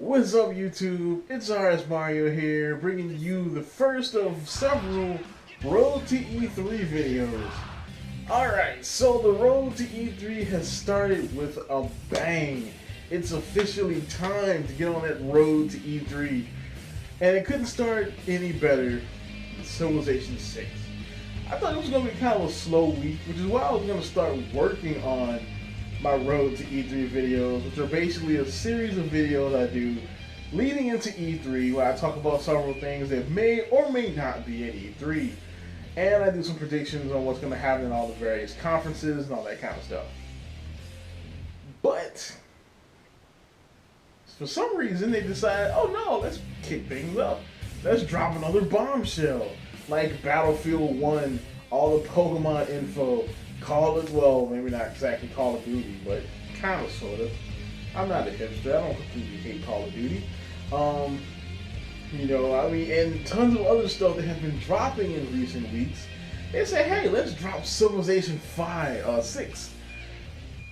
What's up, YouTube? It's RSMario here, bringing you the first of several Road to E3 videos. Alright, so the Road to E3 has started with a bang. It's officially time to get on that road to E3. And it couldn't start any better than Civilization 6. I thought it was going to be kind of a slow week, which is why I was going to start working on my Road to E3 videos, which are basically a series of videos I do leading into E3, where I talk about several things that may or may not be at E3, and I do some predictions on what's going to happen in all the various conferences and all that kind of stuff. But for some reason they decided, oh no, let's kick things up. Let's drop another bombshell, like Battlefield 1, all the Pokemon info, well, maybe not exactly Call of Duty, but kind of, sort of. I'm not a hipster. I don't completely hate Call of Duty. And tons of other stuff that have been dropping in recent weeks. They say, hey, let's drop Civilization 6.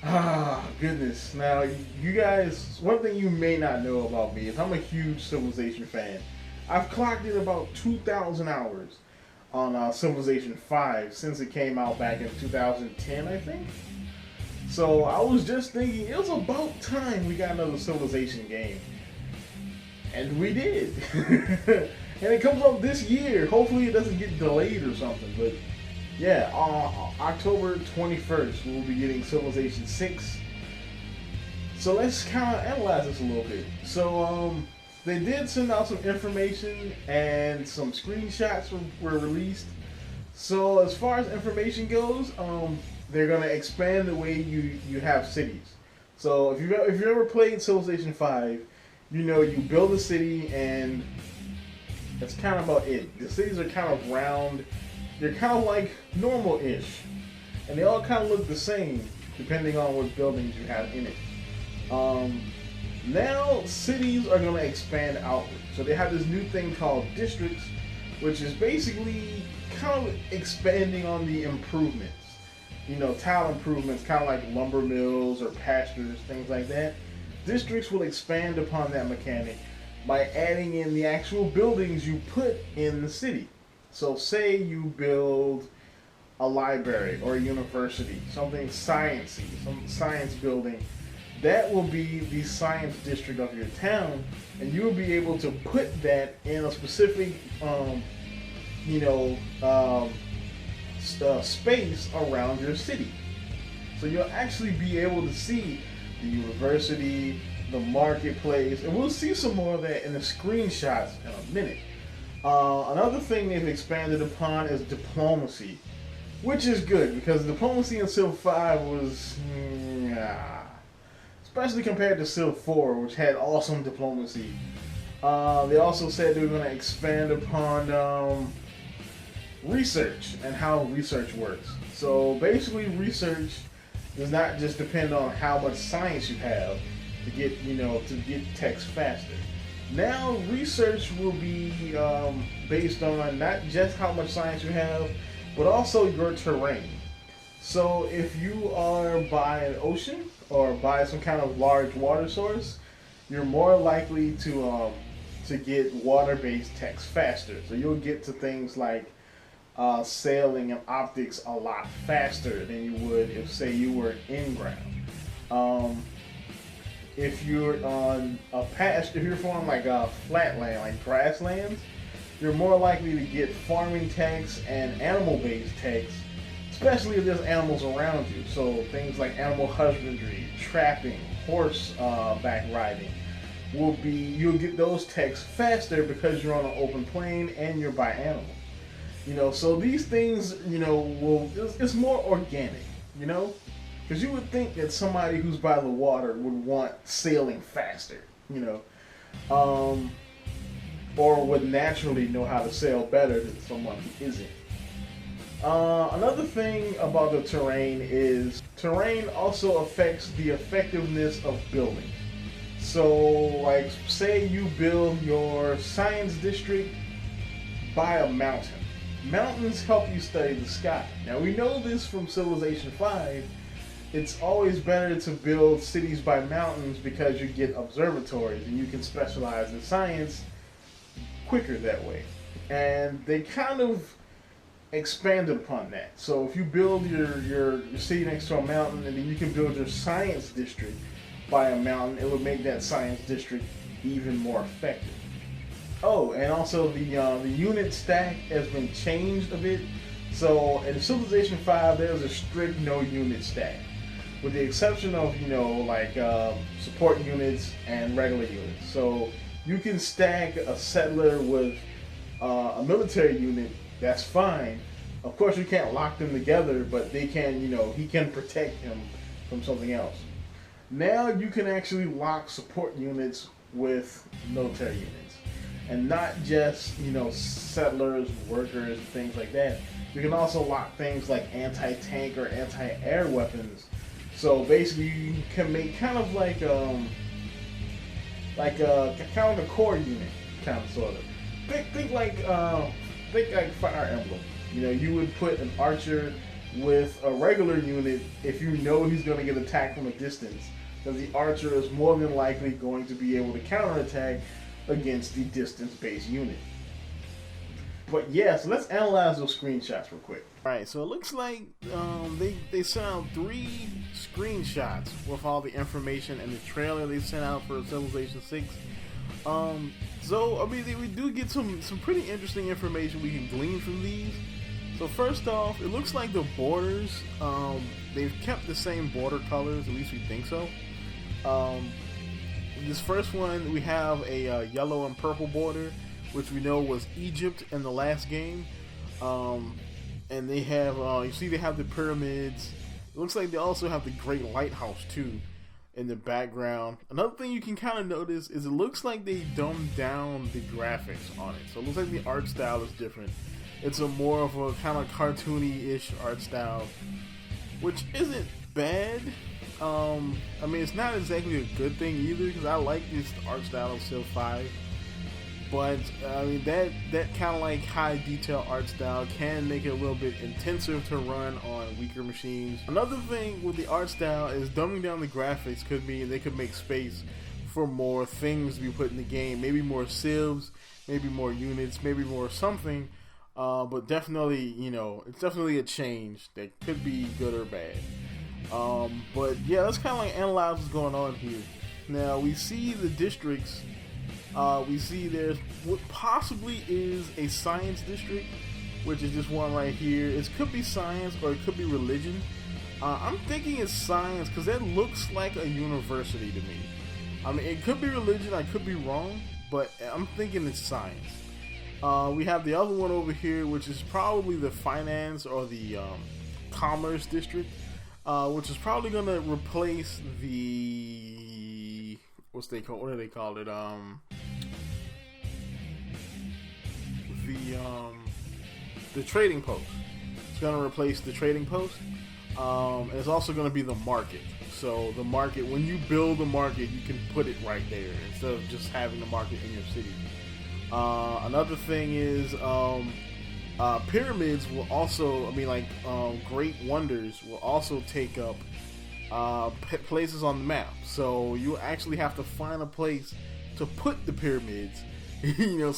Ah, goodness. Now, you guys, one thing you may not know about me is I'm a huge Civilization fan. I've clocked in about 2,000 hours on Civilization 5 since it came out back in 2010, I think. So I was just thinking it was about time we got another Civilization game. And we did. And it comes out this year. Hopefully it doesn't get delayed or something. But yeah, October 21st we'll be getting Civilization 6. So let's kind of analyze this a little bit. So they did send out some information and some screenshots were released. So as far as information goes, they're gonna expand the way you have cities. So if you ever played Civilization 5, you know you build a city and that's kind of about it. The cities are kind of round. They're kind of like normal-ish, and they all kind of look the same depending on what buildings you have in it. Now cities are going to expand outward. So they have this new thing called districts, which is basically kind of expanding on the improvements. You know, tile improvements, kind of like lumber mills or pastures, things like that. Districts will expand upon that mechanic by adding in the actual buildings you put in the city. So say you build a library or a university, something sciencey, some science building. That will be the science district of your town, and you will be able to put that in a specific, space around your city. So you'll actually be able to see the university, the marketplace, and we'll see some more of that in the screenshots in a minute. Another thing they've expanded upon is diplomacy, which is good because diplomacy in Civ 5 was, especially compared to Civ 4, which had awesome diplomacy. They also said they were going to expand upon research and how research works. So basically, research does not just depend on how much science you have to get text faster. Now, research will be based on not just how much science you have, but also your terrain. So if you are by an ocean or by some kind of large water source, you're more likely to get water-based text faster. So you'll get to things like sailing and optics a lot faster than you would if, say, you were in ground. If you're on if you're from like a flatland, like grasslands, you're more likely to get farming text and animal-based text, especially if there's animals around you. So things like animal husbandry, trapping, horseback riding you'll get those texts faster because you're on an open plain and you're by animals. So these things, it's more organic, because you would think that somebody who's by the water would want sailing faster, or would naturally know how to sail better than someone who isn't. Another thing about the terrain is terrain also affects the effectiveness of building. So, like, say you build your science district by a mountain. Mountains help you study the sky. Now, we know this from Civilization 5 it's always better to build cities by mountains because you get observatories and you can specialize in science quicker that way. And they kind of expanded upon that. So if you build your city next to a mountain and then you can build your science district by a mountain, it would make that science district even more effective. Oh, and also the unit stack has been changed a bit. So in Civilization 5, there's a strict no unit stack, with the exception of support units and regular units. So you can stack a settler with a military unit. That's fine. Of course, you can't lock them together, but they can. He can protect him from something else. Now you can actually lock support units with military units. And not just, settlers, workers, things like that. You can also lock things like anti-tank or anti-air weapons. So basically, you can make kind of like a core unit, kind of sort of. Think like Fire Emblem. You would put an archer with a regular unit if you know he's going to get attacked from a distance, because the archer is more than likely going to be able to counterattack against the distance-based unit. But yeah, so let's analyze those screenshots real quick. Alright, so it looks like they sent out 3 screenshots with all the information and the trailer they sent out for Civilization 6. We do get some pretty interesting information we can glean from these. So first off, it looks like the borders, they've kept the same border colors, at least we think so. This first one, we have a yellow and purple border, which we know was Egypt in the last game. And they have, they have the pyramids. It looks like they also have the Great Lighthouse too in the background. Another thing you can kind of notice is it looks like they dumbed down the graphics on it. So it looks like the art style is different. It's a more of a kind of cartoony-ish art style, which isn't bad. It's not exactly a good thing either, because I like this art style of Civ 5. But, that kind of like high detail art style can make it a little bit intensive to run on weaker machines. Another thing with the art style is dumbing down the graphics could mean they could make space for more things to be put in the game. Maybe more civs, maybe more units, maybe more something. But definitely, it's definitely a change that could be good or bad. But yeah, let's kind of like analyze what's going on here. Now we see the districts. We see there's what possibly is a science district, which is this one right here. It could be science or it could be religion. I'm thinking it's science because that looks like a university to me. It could be religion. I could be wrong, but I'm thinking it's science. We have the other one over here, which is probably the finance or the commerce district. Which is probably going to replace the what do they call it? The trading post. It's going to replace the trading post. And it's also going to be the market. So the market, when you build a market, you can put it right there instead of just having the market in your city. Another thing is pyramids will also, great wonders will also take up places on the map. So you actually have to find a place to put the pyramids.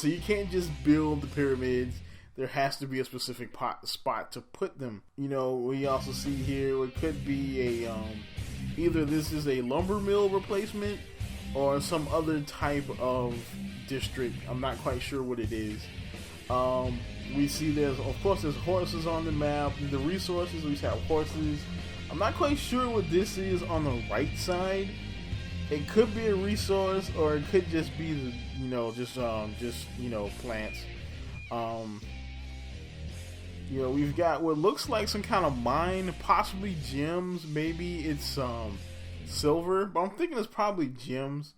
So you can't just build the pyramids. There has to be a specific spot to put them. We also see here it could be either this is a lumber mill replacement or some other type of district. I'm not quite sure what it is. We see there's horses on the map. The resources, we have horses. I'm not quite sure what this is on the right side. It could be a resource, or it could just be plants. We've got what looks like some kind of mine, possibly gems. Maybe it's silver, but I'm thinking it's probably gems.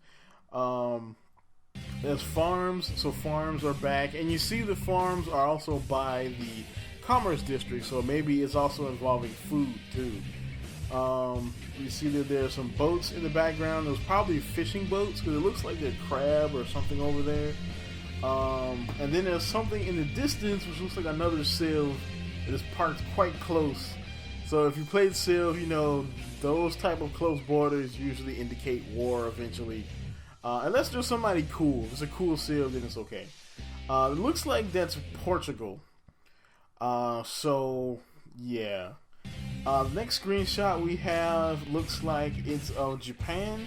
There's farms, so farms are back, and you see the farms are also by the commerce district, so maybe it's also involving food too. You see that there's some boats in the background. There's probably fishing boats because it looks like there's crab or something over there. And then there's something in the distance which looks like another civ that is parked quite close So if you played Civ, you know those type of close borders usually indicate war eventually. Unless there's somebody cool. If it's a cool Civ, then it's okay. It looks like that's Portugal. So yeah. The next screenshot we have looks like it's of Japan,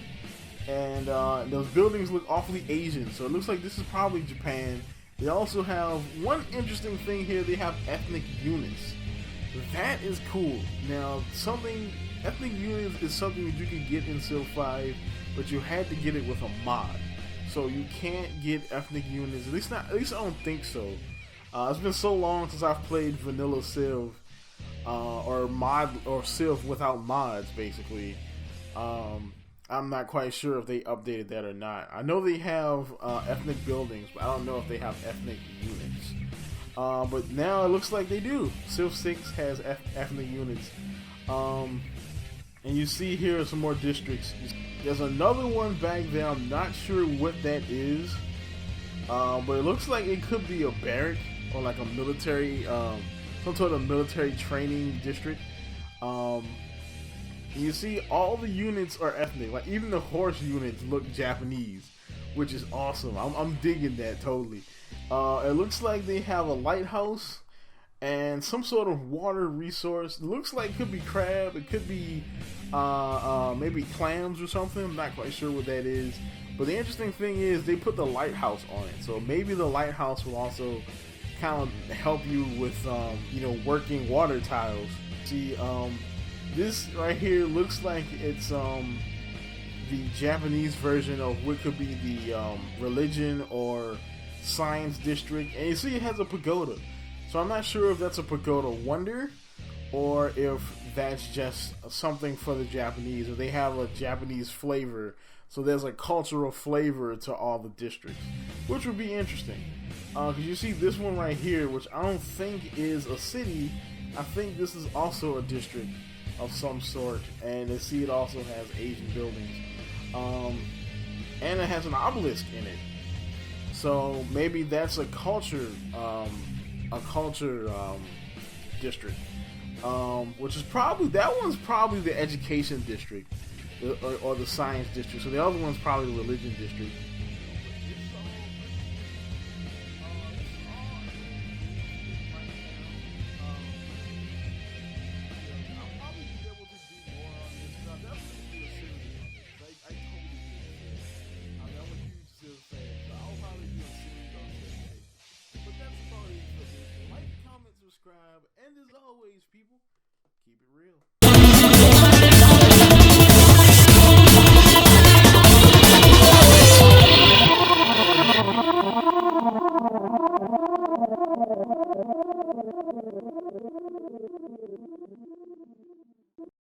and those buildings look awfully Asian. So it looks like this is probably Japan. They also have one interesting thing here. They have ethnic units. That is cool. Now, ethnic units is something that you can get in Civ 5, but you had to get it with a mod. So you can't get ethnic units. At least I don't think so. It's been so long since I've played vanilla Civ, or Civ without mods, basically. I'm not quite sure if they updated that or not. I know they have ethnic buildings, but I don't know if they have ethnic units. But now it looks like they do. Civ 6 has ethnic units. And you see here some more districts. There's another one back there. I'm not sure what that is. But it looks like it could be a barrack or like a military, some sort of military training district. You see all the units are ethnic. Like even the horse units look Japanese, which is awesome. I'm digging that totally. It looks like they have a lighthouse and some sort of water resource. It looks like it could be crab. It could be maybe clams or something. I'm not quite sure what that is. But the interesting thing is they put the lighthouse on it. So maybe the lighthouse will also kind of help you with working water tiles. See, this right here looks like it's the Japanese version of what could be the religion or science district, and you see it has a pagoda. So I'm not sure if that's a pagoda wonder or if that's just something for the Japanese, or they have a Japanese flavor. So there's a cultural flavor to all the districts, which would be interesting. Because you see this one right here, which I don't think is a city. I think this is also a district of some sort, and you see it also has Asian buildings, and it has an obelisk in it. So maybe that's a culture district, which is that one's probably the education district or the science district. So the other one's probably the religion district.